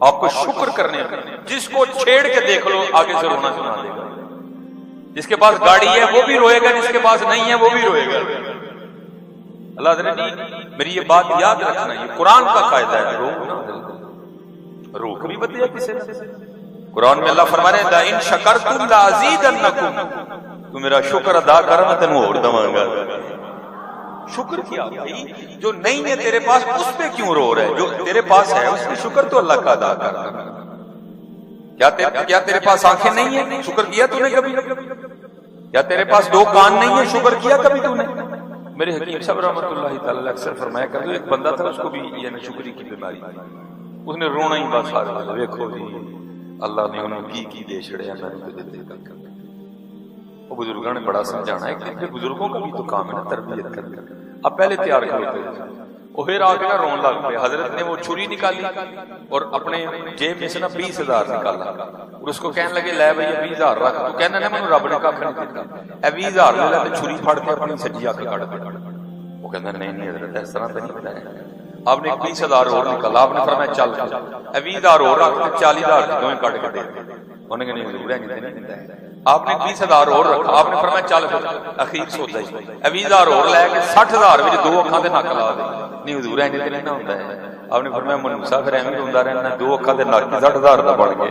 آپ کو شکر کرنے، جس کو چھیڑ کے دیکھ لو آگے سے رونا سنا دے گا. جس کے پاس گاڑی ہے وہ بھی روئے گا، جس کے پاس نہیں ہے وہ بھی روئے گا. اللہ حضرت میری یہ بات یاد رکھنا، یہ قرآن کا قاعدہ ہے. روک بھی بدیا کسی نے. قرآن میں اللہ فرما رہے ہیں لَإِن شَكَرْتُمْ لَأَزِيدَنَّكُمْ، تو میرا شکر ادا کر میں تینوں اور دواں گا. شکر کیا بھائی؟ جو نہیں ہے تیرے پاس اس پہ کیوں رو رہا ہے؟ جو تیرے پاس ہے اس پہ شکر تو اللہ کا ادا کر. کیا تیرے پاس آنکھیں نہیں ہیں؟ شکر کیا تو نے کبھی؟ کیا تیرے پاس دو کان نہیں ہیں؟ شکر کیا کبھی تو نے؟ میرے حکیم صاحب رحمۃ اللہ تعالی اکثر فرمایا کرتے، ایک بندہ تھا اس کو بھی یعنی شکری کی بیماری، اس نے رونا ہی بس آ رہا. دیکھو جی اللہ نے انہوں کی دے چھڑیا میں نے تو دے کر. وہ بزرگوں نے بڑا سمجھانا ہے کہ بزرگوں کا بھی تو کام ہے نا تربیت کرنا. اب پہلے تیار کرتے وہ پھر آ کے نا رون لگ پہ. حضرت نے وہ چھری نکالی اور اپنے جیب میں سے نا 20,000 نکالا اور اس کو کہنے لگے لے بھائی 20,000 رکھ. تو کہنا نا مجھے رب نے کھ نہیں دیتا. 20,000 لے لے چھری پھڑ کے اپنی سجی آ کے کٹ دے. وہ کہنا نہیں حضرت اس طرح تو نہیں بتایا. آپ نے 20,000 اور نکالا. آپ نے فرمایا چل 20,000 اور رکھ کے 40,000 دونوں کٹ کے دے. انہوں نے نہیں ضرور ہے. آپ نے 20,000 اور رکھا. آپ نے فرمایا چل اخیر سودا ہی 20,000 اور لے کے 60,000 وچ دو اکھاں دے نک لا دے. نہیں حضور اینج تے نہیں ہوندا ہے. آپ نے فرمایا منوسا پھر ایویں ہوندا رہنا دو اکھاں دے نک 60,000 دا بن گئے.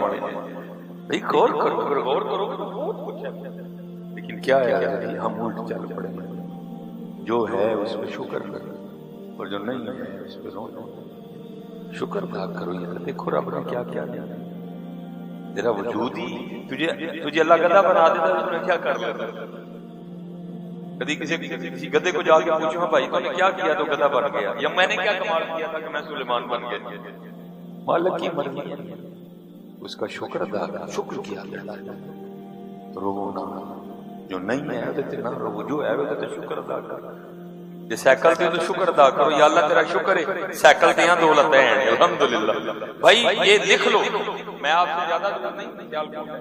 بھئی غور کرو بہت کچھ ہے. لیکن کیا ہے ہم الٹ چل پڑے. جو ہے اس پہ شکر کرو اور جو نہیں ہے اس پہ رونا. شکر ادا کرو. یہ دیکھو رب نے کیا کیا دیا. تیرا وجود ہی تجھے اللہ گدھا بنا دیتا تو نے کیا کر لیتا. کبھی کسی گدھے کو جا کے پوچھو بھائی تو نے کیا کیا تو گدھا بن گیا، یا میں نے کیا کمال کیا تھا کہ میں سلیمان بن گیا. مالک کی مرضی ہے. اس کا شکر ادا کر. شکر کیا رونا. جو نہیں ہے وہ تے نہ رو، جو ہے وہ تے شکر ادا کر. یہ سائیکل تے تو شکر ادا کرو. یا اللہ تیرا شکر ہے سائیکل تے دولت ہے الحمدللہ. بھائی یہ لکھ لو. میں آپ سے زیادہ دور نہیں خیال کروں.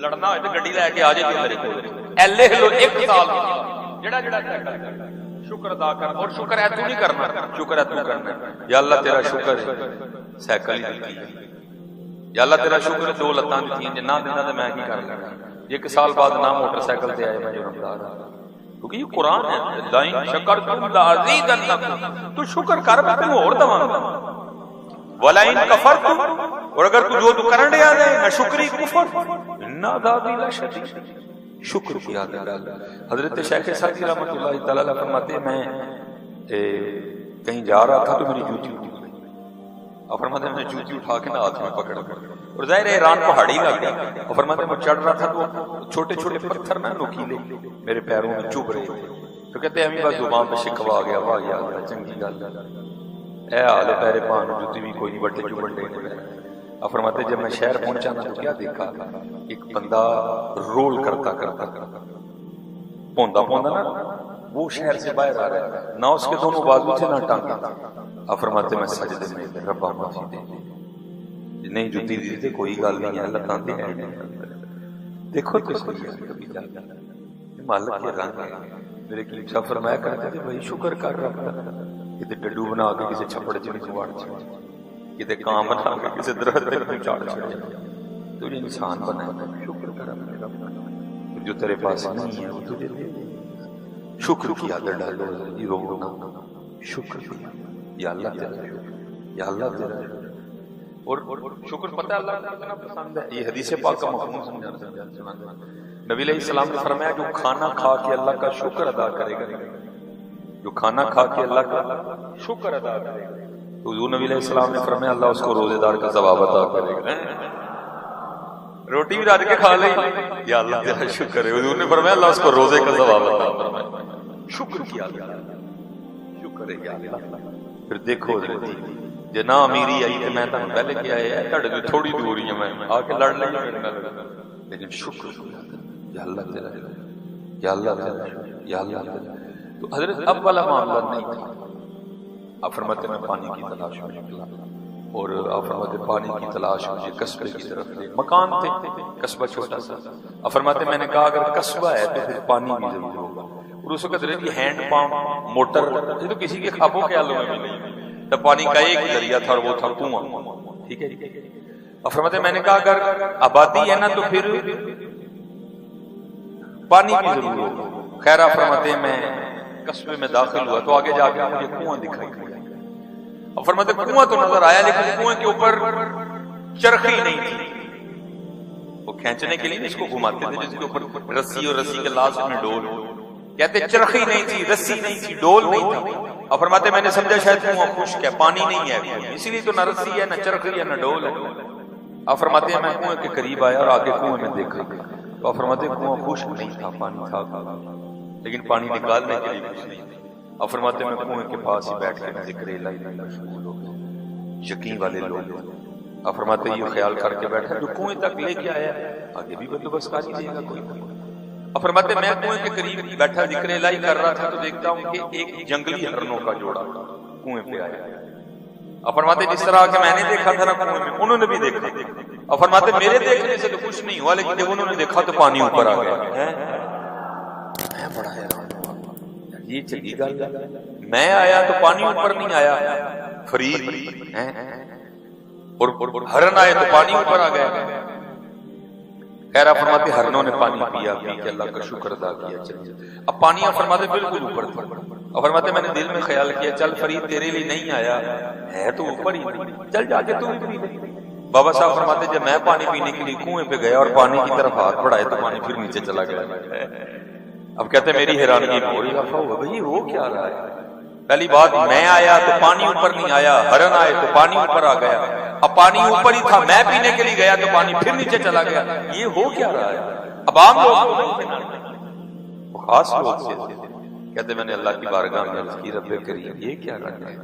لڑنا ہوئے تو گڈی لے کے آ جائے میرے کو. اے لکھ لو 1 سال جڑا سائیکل شکر ادا کر. اور شکر ہے تو نہیں کرنا، شکر ہے تو کرنا. یا اللہ تیرا شکر ہے سائیکل ہی دی ہے. یا اللہ تیرا شکر ہے دو لتاں دیتی ہیں. نہ دینا تو میں کی کر لینا. 1 سال بعد نہ موٹر سائیکل تے آئے میں جرمدار ہوں. کیونکہ یہ قرآن ہے. لَإِن شَكَرْتُمْ لَأَزِيدَنَّكُمْ، تو شکر کر میں تمہیں اور دواں گا. وَلَئِن كَفَرْتُمْ، اور اگر تو جو تو کرن دیا دے نہ شکری کفر اِنَّ عَذَابِي لَشَدِيدٌ. شکر کی عادت ڈال. حضرت شیخ سعدی رحمۃ اللہ تعالی علیہ فرماتے ہیں میں کہیں جا رہا تھا تو میری جوتی اٹھی. اور فرماتے ہیں میں جوتی اٹھا کے نہ ہاتھ میں پکڑ کر، اور ظاہر ایران پہاڑی علاقہ. اور فرماتے ہیں میں چڑھ رہا تھا تو چھوٹے چھوٹے پتھر نہ نوکیلے میرے پیروں میں چبھ رہے تھے. تو کہتے ہیں ہمیں بس زبان پہ شکوا آ گیا. واہ یار چنگی گل اے حال پیرے پان جوتی بھی کوئی نہیں بٹے چبھن دے. اور فرماتے جب میں شہر پہنچا نا تو کیا دیکھا، ایک بندہ رول کرتا پوندا نا وہ شہر سے باہر آ رہا ہے. نہ اس کے دونوں بازو تھے نہ ٹانگیں. اور فرماتے میں سجدے میں ربا معافی دے. نہیں جوتی دی تھی کوئی گل نہیں ہے اللہ تعالی ہے. دیکھو تو صحیح کبھی جاتا مالک کے رنگ ہے. میرے کلیم صاحب فرمایا کرتے تھے بھائی شکر کر رہا تھا. کتے ڈڈو بنا کے کسی چھپڑ چ نہیں واڑ چھڑ، کتے کام بنا کے کسی درخت پہ چاڑ چھڑ. تو یہ انسان بنا ہے. شکر کر اپنے رب کا. جو تیرے پاس نہیں ہے وہ تجھے دے. شکر کی عادت ڈالو. یہ رونا شکر کیا یا اللہ تیرا شکر، یا اللہ تیرا شکر. اور شکر پتہ ہے اللہ کو کتنا پسند ہے. یہ حدیث پاک کا مفہوم سمجھانا. نبی علیہ السلام نے فرمایا جو کھانا کھا کے اللہ کا شکر ادا کرے گا، جو کھانا کھا کے اللہ کا شکر ادا کرے گا، تو حضور نبی علیہ السلام نے فرمایا اللہ اس کو روزے دار کا ثواب عطا کرے گا. روٹی بھی رات کے کھا لے یا اللہ تیرا شکر ہے. حضور نے فرمایا اللہ اس کو روزے کا ثواب عطا فرمائے. شکر کیا شکر ہے یا اللہ. پھر دیکھو جی نہ امیری آئی تو میں تمہیں پہلے کیا ہے تھوڑے جو تھوڑی دوری ہے میں آ کے لڑ لیں لیکن شکر یا اللہ تیرا یا اللہ تیرا یا اللہ تیرا. تو حضرت اب والا معاملہ نہیں تھا. آپ فرماتے میں پانی کی تلاش میں نکلا اور آپ فرماتے پانی کی تلاش مجھے قصبے کی طرف لے. مکان تھے قصبہ چھوٹا سا. آپ فرماتے میں نے کہا اگر قصبہ ہے تو پھر پانی بھی ضرور ہوگا. اور اس وقت رہتی ہینڈ پمپ موٹر یہ تو کسی کے خوابوں کے حالوں میں بھی نہیں. تو پانی کا ایک ذریعہ تھا اور وہ تھا کنواں. ٹھیک ہے جی. اور فرماتے میں نے کہا اگر آبادی ہے نا تو پھر پانی کی ضرورت ہوگی. خیر فرماتے ہیں میں قصبے میں داخل ہوا تو آگے جا کے مجھے کنواں دکھائی دیا. اور فرماتے کنواں تو نظر آیا لیکن کنویں کے اوپر چرخی نہیں تھی. وہ کھینچنے کے لیے اس کو گھماتے تھے جس کے اوپر رسی اور رسی کے لاسٹ میں ڈول, کہتے چرخی نہیں تھی, رسی نہیں تھی, ڈول نہیں تھا. اور فرماتے میں نے سمجھا شاید کنواں خشک ہے, پانی نہیں ہے, اسی لیے تو نہ رسی ہے نہ چرخی ہے نہ ڈول ہے. اور فرماتے ہیں میں کنویں کے قریب آیا اور آگے کنویں میں دیکھا تو فرماتے کنواں خشک نہیں تھا, پانی تھا لیکن پانی نکالنے کے لیے کچھ نہیں. اور فرماتے میں کنویں کے پاس ہی بیٹھ کے ذکر الہی میں مشغول ہو گیا. یقین والے لوگ اور فرماتے یہ خیال کر کے بیٹھا جو کنویں تک لے کے آیا آگے بھی بندوبست کاری دے گا کوئی. اور فرماتے میں کنویں کے قریب بیٹھا ذکر الہی کر رہا تھا تو دیکھتا ہوں کہ ایک جنگلی ہرنوں کا جوڑا کنویں پہ آیا. اور فرماتے جس طرح کہ میں نے دیکھا تھا نا کنویں میں انہوں نے بھی دیکھا. اور فرماتے میرے دیکھنے سے تو کچھ نہیں ہوا لیکن جب انہوں نے دیکھا تو پانی اوپر آ گیا. میں بڑا حیران ہوا, یہ چنگی گل ہے. میں آیا تو پانی اوپر نہیں آیا, فرید اور ہرن آئے تو پانی اوپر آ گیا. خیر فرماتے ہرنوں نے پانی پیا, پی کے اللہ کا شکر ادا کیا. اب پانی فرماتے بالکل اوپر تھا. اور فرماتے میں نے دل میں خیال کیا چل فرید تیرے لیے نہیں آیا ہے تو اوپر ہی, چل جا کے تو اتنی دے. بابا صاحب فرماتے جب میں پانی پینے کے لیے کنویں پہ گیا اور پانی کی طرف ہاتھ بڑھائے تو پانی پھر نیچے چلا گیا. اب کہتے میری حیرانگی ہو رہی ہے بھائی وہ کیا رہا ہے. پہلی بات میں آیا تو پانی اوپر نہیں آیا, ہرن آئے تو پانی اوپر آ گیا. اب پانی اوپر ہی تھا, میں پینے کے لیے گیا تو پانی پھر نیچے چلا گیا. یہ ہو کیا رہا ہے. اب عام لوگ خاص لوگ سے کہتے میں نے اللہ کی بارگاہ میں عرض کی رب کریم یہ کیا رہا ہے.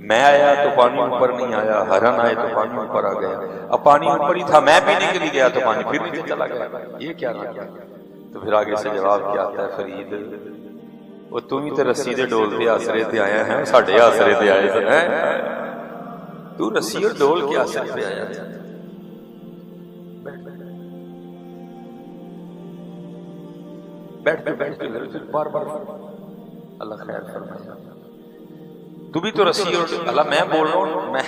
میں آیا تو پانی اوپر نہیں آیا, ہرن آئے تو پانی اوپر آ گیا. اب پانی اوپر ہی تھا, میں پینے کے لیے گیا تو پانی پھر نیچے چلا گیا. یہ کیا رہا ہے. تو پھر آگے سے جواب کیا آتا ہے فرید وہ تم ہی تو رسی دے ڈول کے آسرے تے آیا ہے, ساڈے آسرے تے آئے تھے. تو رسی اور ڈول کے آسرے تے آیا تھا. بیٹھ کے بار بار اللہ خیر فرمائے. تو بھی تو رسی اور اللہ میں بول رہا ہوں, میں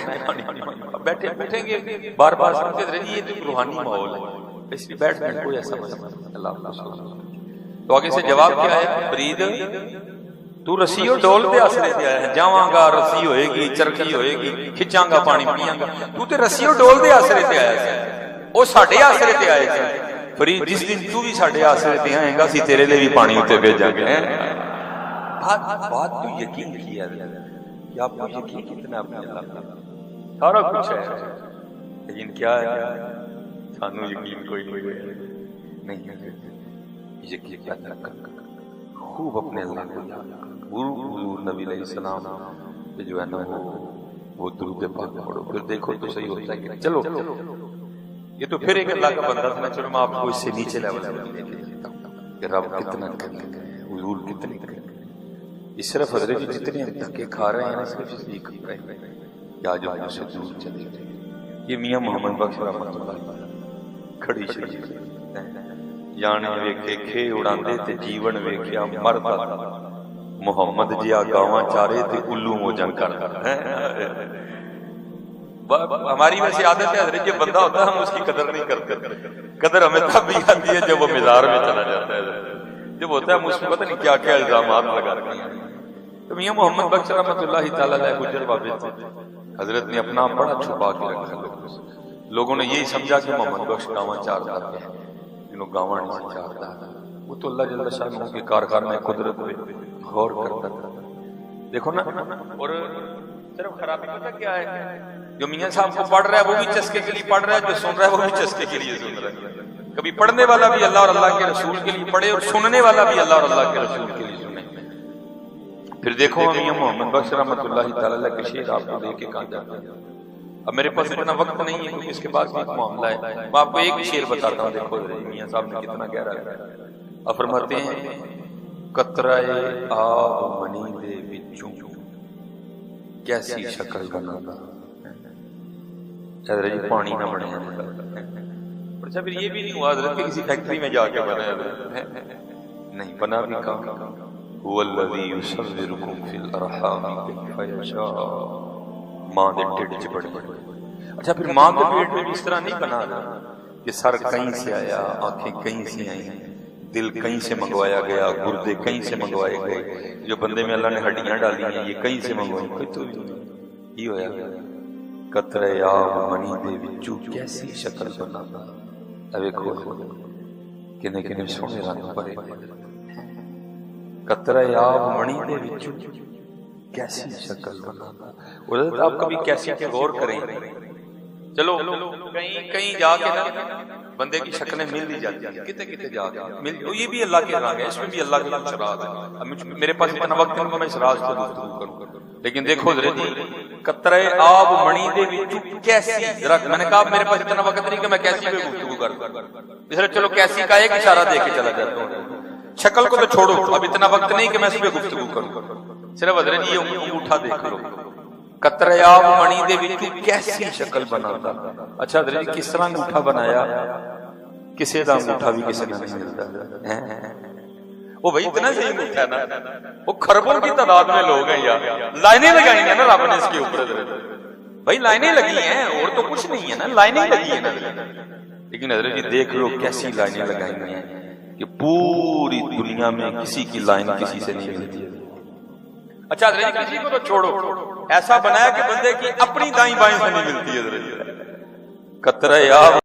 بیٹھیں گے بار بار سنتے رہیے. یہ تو روحانی ماحول ہے اس لیے بیٹھ کے کوئی ایسا مسئلہ اللہ. تو آگے سے جواب کیا ہے فرید تو رسی اور ڈول دے آسرے تے آیا ہے. جاواں گا رسی ہوئے گی, چرخی ہوئے گی, کھچاں گا پانی پیاں گا. تو تے رسی اور ڈول دے آسرے تے آیا ہے, وہ ساڈے آسرے تے آئے تھے. فرید جس دن تو بھی ساڈے آسرے تے آئے گا سی تیرے لیے بھی پانی اتے بھیجاں گے. بات تو یقین کیا کہ آپ کو یقین کتنا اپنے اللہ کا سارا کچھ ہے لیکن کیا ہے سانو یقین کوئی نہیں ہے. یقین پیدا کر خوب اپنے اللہ کو یاد کر. حضور نبی علیہ السلام کہ جو ہے نا وہ درود پاک پڑھو پھر دیکھو تو صحیح ہوتا ہے کہ چلو یہ تو پھر ایک اللہ کا بندہ تھا نا. چلو میں آپ کو اس سے نیچے لیول پر لے کے جاتا ہوں کہ رب کتنا کریم ہے, حضور کتنے کریم ہے. اس صرف حضرت جی جتنے ہم دھکے کھا رہے ہیں صرف اس لیے کر رہے ہیں یا جو ہم سے دور چلے گئے. یہ میاں محمد بخش رحمۃ اللہ کھڑی شریف جانے ویکھے کھے اڑاندے تے جیون ویکھیا مردا محمد جیا گاواں چارے تے الو موجن کردا. ہماری ویسے عادت ہے حضرت یہ بندہ ہوتا ہے ہم اس کی قدر نہیں کرتے. قدر ہمیں تب بھی آتی ہے جب وہ مزار میں چلا جاتا ہے, جب ہوتا ہے مجھ کو پتہ نہیں کیا کیا الزامات لگاتے ہیں. تو میاں محمد بخش رحمۃ اللہ تعالی علیہ گجر بابے تھے. حضرت نے اپنا بڑا چھپا کے رکھا. لوگوں نے یہی سمجھا کہ محمد بخش گاواں چارتا ہے لیکن وہ گاواں نہیں چارتا. وہ تو اللہ جل شانہ کے کارخانے قدرت پہ غور کرتا تھا. دیکھو نا, اور صرف خرابی پتہ کیا ہے, جو میاں صاحب کو پڑھ رہا ہے وہ بھی چسکے کے لیے پڑھ رہا ہے, جو سن رہا ہے وہ بھی چسکے کے لیے سن رہا ہے. کبھی پڑھنے والا بھی اللہ اور اللہ کے رسول کے لیے پڑھے اور سننے والا بھی اللہ اور اللہ کے رسول کے لیے سنے. پھر دیکھو میاں محمد بخش رحمۃ اللہ تعالی علیہ کے شعر آپ کو لے کے کہاں جاتا ہے. اب میرے پاس اتنا وقت نہیں ہے کیونکہ اس کے بعد بھی ایک معاملہ ہے. میں آپ کو ایک شعر بتاتا ہوں, دیکھو میاں صاحب نے کتنا گہرا ہے. اب فرماتے ہیں قطرہ آب منی دے وچوں کیسی شکل بنانا. حضرت جی پانی نہ بنے. اچھا پھر یہ بھی نہیں ہوا حضرت کہ کسی فیکٹری میں جا کے بنا نہیں, بنا بھی کہاں. هو الذی یصورکم فی الارحام کیف یشاء. ماں دے ڈھڈ چ بڑے اچھا پھر ماں کے پیٹ میں بھی اس طرح نہیں بنا رہا کہ سر کہیں سے آیا، آنکھیں کہیں سے آئیں، دل کہیں سے منگوایا گیا، گردے کہیں سے منگوائے گئے، جو بندے میں اللہ نے ہڈیاں ڈالی ہیں یہ کہیں سے منگوائی، کوئی تو یہ ہویا قطرے آب منی دے وچوں کیسی شکل بنانا. اب دیکھو کنے کنے سونے رنگ پڑے، قطرے آب منی دے وچوں کیسی شکل بنانا. اور آپ کبھی کیسی پہ غور کریں. چلو کہیں جا کے نا بندے کی شکلیں مل ہی جاتی ہیں، کتے کتے جا کے مل، یہ بھی اللہ کے رنگ ہے، اس میں بھی اللہ کے کچھ راز ہے. میرے پاس اتنا وقت نہیں کہ میں اس راز کو گفتگو کروں، لیکن دیکھو ذرا جی قطرے آب منی دے وچوں کیسی، ذرا میں نے کہا میرے پاس اتنا وقت نہیں کہ میں کیسی پہ گفتگو کروں، اس لیے چلو کیسی کا ایک اشارہ دے کے چلا جاتا ہوں. شکل کو تو چھوڑو، اب اتنا وقت نہیں کہ میں اس پہ گفتگو کروں، صرف حضرت جی انگوٹھا دیکھ لو، قطرے آب منی دے وچوں کیسی شکل بناتا. اچھا حضرت جی کس طرح انگوٹھا بنایا؟ کسی دا انگوٹھا بھی کسی نے نہیں ملتا. وہ بھائی اتنا صحیح انگوٹھا ہے نا، وہ خربوں کی تعداد میں لوگ ہیں یار، لائنیں لگائی ہیں نا رب نے اس کے اوپر، بھائی لائنیں لگی ہیں اور تو کچھ نہیں ہے نا، لائنیں لگی ہیں نا. لیکن حضرت جی دیکھ لو کیسی لائنیں لگائی ہیں کہ پوری دنیا میں کسی کی لائن کسی سے نہیں ملتی. اچھا حضرت جی کسی کو تو چھوڑو، ایسا بنایا کہ بندے کی اپنی دائیں بائیں سے نہیں ملتی ہے. حضرت جی قطرے آب